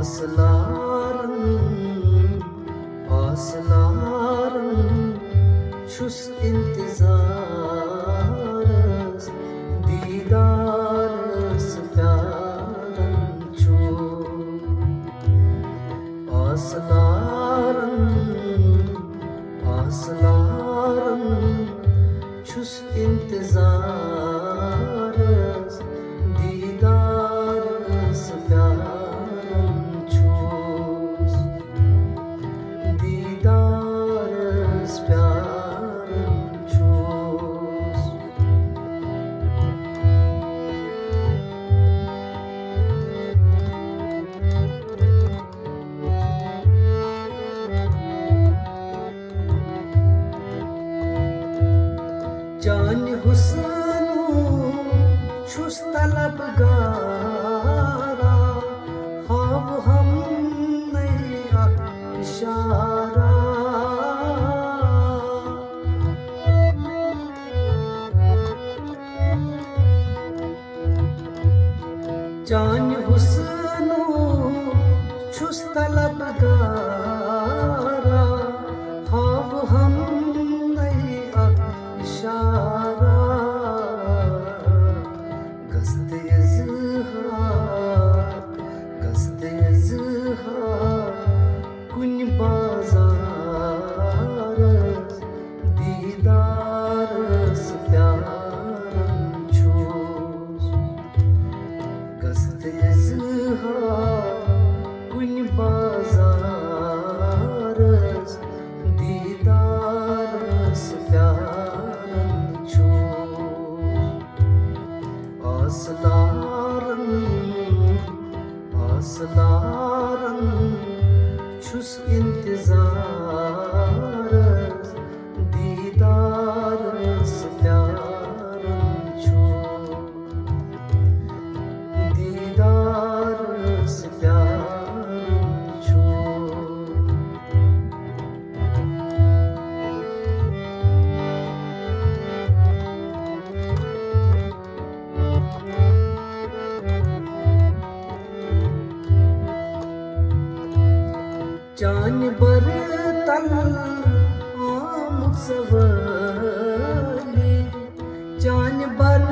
आसलारं छुस इंतज़ारस दीदारस प्यारं छो आसलारं छुस इंतज़ारस दीदारस प्यारं छुस दीदारस प्यारं छुस जान हुस्नु छुस तलबगारा ख्वाब हम नया इशारा जान हुस्नु छुस तलबगारा ख्वाब हम नया इशारा गस्ते इज़हार कुन बाज़ारस दीदारस प्यारं छुस गस्ते इज़हार कुन बाज़ारस दीदारस प्यारं छुस आसलारं छुस इंतज़ारस दीदारस प्यारं छुस दीदारस प्यारं छुस जान बर तल आम सवली जान बर